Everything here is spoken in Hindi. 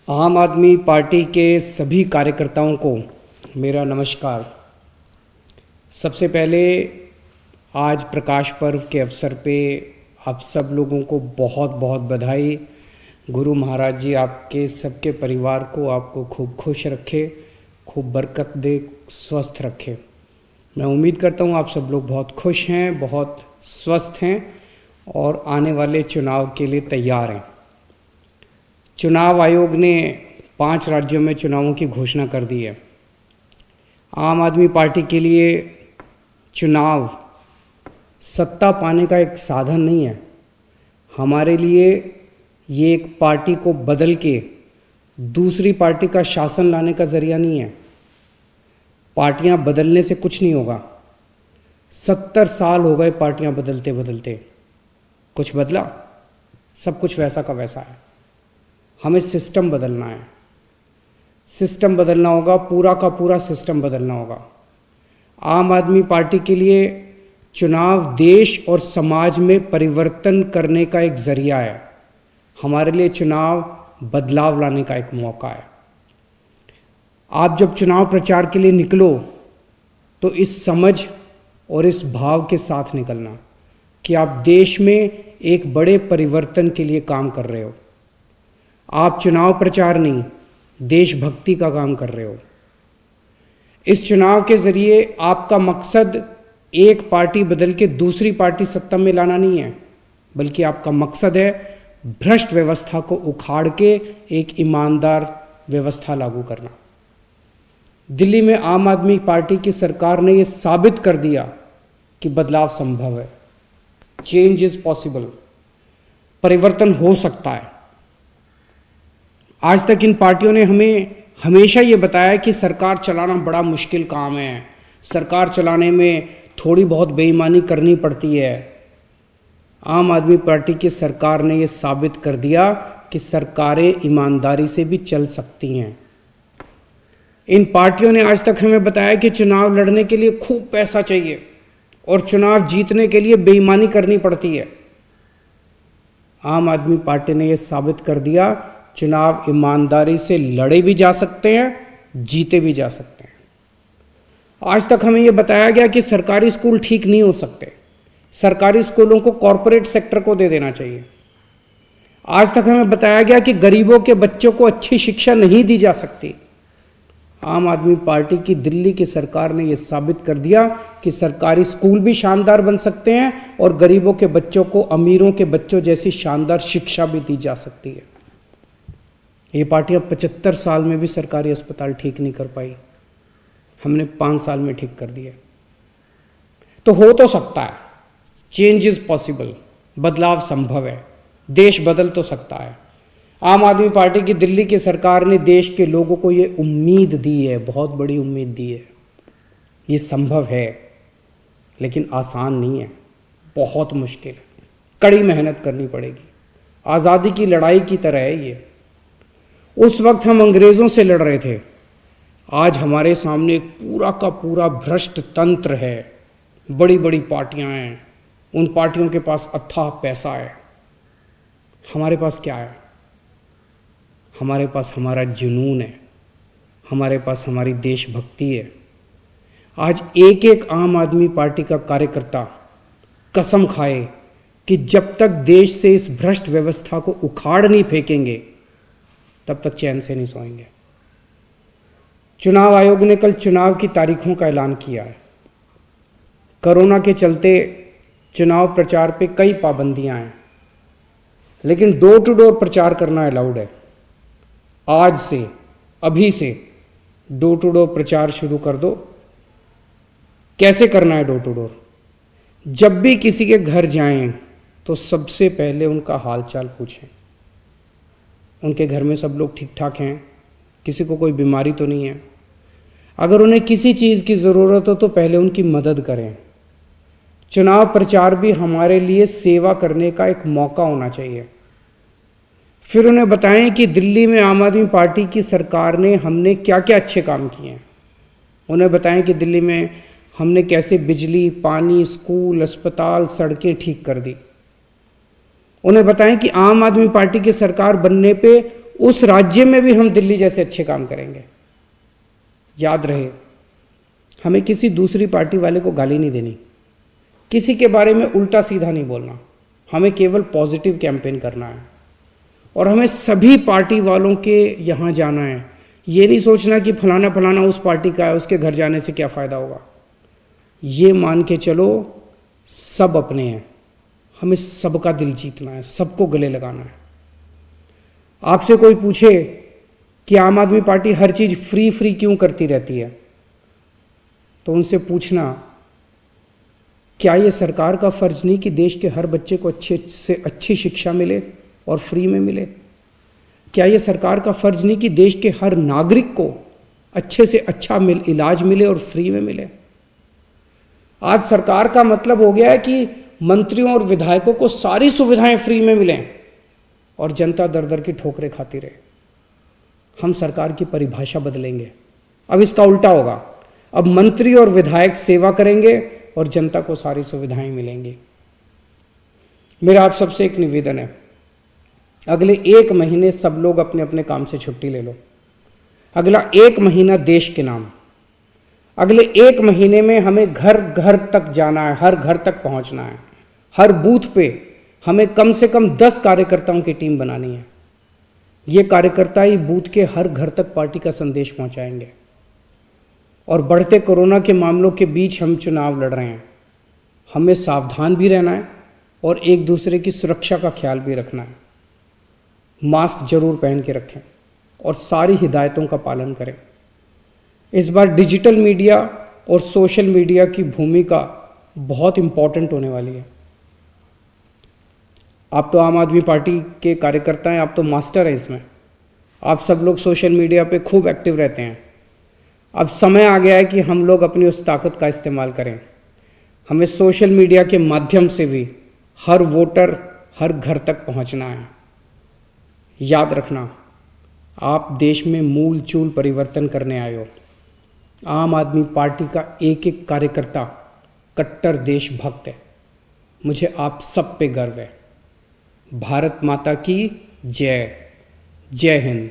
आम आदमी पार्टी के सभी कार्यकर्ताओं को मेरा नमस्कार। सबसे पहले आज प्रकाश पर्व के अवसर पे आप सब लोगों को बहुत बहुत बधाई। गुरु महाराज जी आपके सबके परिवार को आपको खूब खुश रखे, खूब बरकत दे, स्वस्थ रखे। मैं उम्मीद करता हूँ आप सब लोग बहुत खुश हैं, बहुत स्वस्थ हैं और आने वाले चुनाव के लिए तैयार हैं। चुनाव आयोग ने 5 राज्यों में चुनावों की घोषणा कर दी है। आम आदमी पार्टी के लिए चुनाव सत्ता पाने का एक साधन नहीं है। हमारे लिए ये एक पार्टी को बदल के दूसरी पार्टी का शासन लाने का जरिया नहीं है। पार्टियां बदलने से कुछ नहीं होगा। 70 साल हो गए पार्टियां बदलते बदलते, कुछ बदला? सब कुछ वैसा का वैसा है। हमें सिस्टम बदलना है, सिस्टम बदलना होगा, पूरा का पूरा सिस्टम बदलना होगा। आम आदमी पार्टी के लिए चुनाव देश और समाज में परिवर्तन करने का एक जरिया है। हमारे लिए चुनाव बदलाव लाने का एक मौका है। आप जब चुनाव प्रचार के लिए निकलो तो इस समझ और इस भाव के साथ निकलना कि आप देश में एक बड़े परिवर्तन के लिए काम कर रहे हो। आप चुनाव प्रचार नहीं, देशभक्ति का काम कर रहे हो। इस चुनाव के जरिए आपका मकसद एक पार्टी बदल के दूसरी पार्टी सत्ता में लाना नहीं है, बल्कि आपका मकसद है भ्रष्ट व्यवस्था को उखाड़ के एक ईमानदार व्यवस्था लागू करना। दिल्ली में आम आदमी पार्टी की सरकार ने यह साबित कर दिया कि बदलाव संभव है। चेंज इज पॉसिबल, परिवर्तन हो सकता है। आज तक इन पार्टियों ने हमें हमेशा ये बताया कि सरकार चलाना बड़ा मुश्किल काम है, सरकार चलाने में थोड़ी बहुत बेईमानी करनी पड़ती है। आम आदमी पार्टी की सरकार ने ये साबित कर दिया कि सरकारें ईमानदारी से भी चल सकती हैं। इन पार्टियों ने आज तक हमें बताया कि चुनाव लड़ने के लिए खूब पैसा चाहिए और चुनाव जीतने के लिए बेईमानी करनी पड़ती है। आम आदमी पार्टी ने यह साबित कर दिया चुनाव ईमानदारी से लड़े भी जा सकते हैं, जीते भी जा सकते हैं। आज तक हमें यह बताया गया कि सरकारी स्कूल ठीक नहीं हो सकते, सरकारी स्कूलों को कॉरपोरेट सेक्टर को दे देना चाहिए। आज तक हमें बताया गया कि गरीबों के बच्चों को अच्छी शिक्षा नहीं दी जा सकती। आम आदमी पार्टी की दिल्ली की सरकार ने यह साबित कर दिया कि सरकारी स्कूल भी शानदार बन सकते हैं और गरीबों के बच्चों को अमीरों के बच्चों जैसी शानदार शिक्षा भी दी जा सकती है। ये पार्टियां 75 साल में भी सरकारी अस्पताल ठीक नहीं कर पाई, हमने 5 साल में ठीक कर दिया। तो हो तो सकता है, चेंज इज पॉसिबल, बदलाव संभव है, देश बदल तो सकता है। आम आदमी पार्टी की दिल्ली की सरकार ने देश के लोगों को ये उम्मीद दी है, बहुत बड़ी उम्मीद दी है। ये संभव है, लेकिन आसान नहीं है, बहुत मुश्किल है, कड़ी मेहनत करनी पड़ेगी। आज़ादी की लड़ाई की तरह है ये। उस वक्त हम अंग्रेजों से लड़ रहे थे, आज हमारे सामने एक पूरा का पूरा भ्रष्ट तंत्र है। बड़ी बड़ी पार्टियां हैं, उन पार्टियों के पास अथाह पैसा है। हमारे पास क्या है? हमारे पास हमारा जुनून है, हमारे पास हमारी देशभक्ति है। आज एक एक आम आदमी पार्टी का कार्यकर्ता कसम खाए कि जब तक देश से इस भ्रष्ट व्यवस्था को उखाड़ नहीं फेंकेंगे तब तक चैन से नहीं सोएंगे। चुनाव आयोग ने कल चुनाव की तारीखों का ऐलान किया है। कोरोना के चलते चुनाव प्रचार पे कई पाबंदियां हैं, लेकिन डोर टू डोर प्रचार करना अलाउड है। आज से, अभी से डोर टू डोर प्रचार शुरू कर दो। कैसे करना है डोर टू डोर? जब भी किसी के घर जाएं तो सबसे पहले उनका हालचाल पूछें, उनके घर में सब लोग ठीक ठाक हैं, किसी को कोई बीमारी तो नहीं है। अगर उन्हें किसी चीज़ की ज़रूरत हो तो पहले उनकी मदद करें। चुनाव प्रचार भी हमारे लिए सेवा करने का एक मौका होना चाहिए। फिर उन्हें बताएं कि दिल्ली में आम आदमी पार्टी की सरकार ने हमने क्या क्या अच्छे काम किए हैं। उन्हें बताएं कि दिल्ली में हमने कैसे बिजली, पानी, स्कूल, अस्पताल, सड़कें ठीक कर दी। उन्हें बताएं कि आम आदमी पार्टी की सरकार बनने पे उस राज्य में भी हम दिल्ली जैसे अच्छे काम करेंगे। याद रहे, हमें किसी दूसरी पार्टी वाले को गाली नहीं देनी, किसी के बारे में उल्टा सीधा नहीं बोलना, हमें केवल पॉजिटिव कैंपेन करना है। और हमें सभी पार्टी वालों के यहाँ जाना है, ये नहीं सोचना कि फलाना फलाना उस पार्टी का है, उसके घर जाने से क्या फ़ायदा होगा। ये मान के चलो सब अपने हैं, हमें सबका दिल जीतना है, सबको गले लगाना है। आपसे कोई पूछे कि आम आदमी पार्टी हर चीज़ फ्री फ्री क्यों करती रहती है, तो उनसे पूछना, क्या ये सरकार का फर्ज नहीं कि देश के हर बच्चे को अच्छे से अच्छी शिक्षा मिले और फ्री में मिले? क्या ये सरकार का फर्ज नहीं कि देश के हर नागरिक को अच्छे से अच्छा इलाज मिले और फ्री में मिले? आज सरकार का मतलब हो गया है कि मंत्रियों और विधायकों को सारी सुविधाएं फ्री में मिलें और जनता दर दर की ठोकरें खाती रहे। हम सरकार की परिभाषा बदलेंगे, अब इसका उल्टा होगा। अब मंत्री और विधायक सेवा करेंगे और जनता को सारी सुविधाएं मिलेंगी। मेरा आप सबसे एक निवेदन है, अगले 1 महीने सब लोग अपने अपने काम से छुट्टी ले लो। अगला 1 महीना देश के नाम, अगले 1 महीने में हमें घर घर तक जाना है, हर घर तक पहुंचना है। हर बूथ पे हमें कम से कम 10 कार्यकर्ताओं की टीम बनानी है। ये कार्यकर्ता ही बूथ के हर घर तक पार्टी का संदेश पहुंचाएंगे। और बढ़ते कोरोना के मामलों के बीच हम चुनाव लड़ रहे हैं, हमें सावधान भी रहना है और एक दूसरे की सुरक्षा का ख्याल भी रखना है। मास्क जरूर पहन के रखें और सारी हिदायतों का पालन करें। इस बार डिजिटल मीडिया और सोशल मीडिया की भूमिका बहुत इंपॉर्टेंट होने वाली है। आप तो आम आदमी पार्टी के कार्यकर्ता हैं, आप तो मास्टर हैं इसमें। आप सब लोग सोशल मीडिया पे खूब एक्टिव रहते हैं। अब समय आ गया है कि हम लोग अपनी उस ताकत का इस्तेमाल करें। हमें सोशल मीडिया के माध्यम से भी हर वोटर हर घर तक पहुंचना है। याद रखना, आप देश में मूल चूल परिवर्तन करने आए हो। आम आदमी पार्टी का एक एक कार्यकर्ता कट्टर देशभक्त है। मुझे आप सब पे गर्व है। भारत माता की जय। जय हिंद।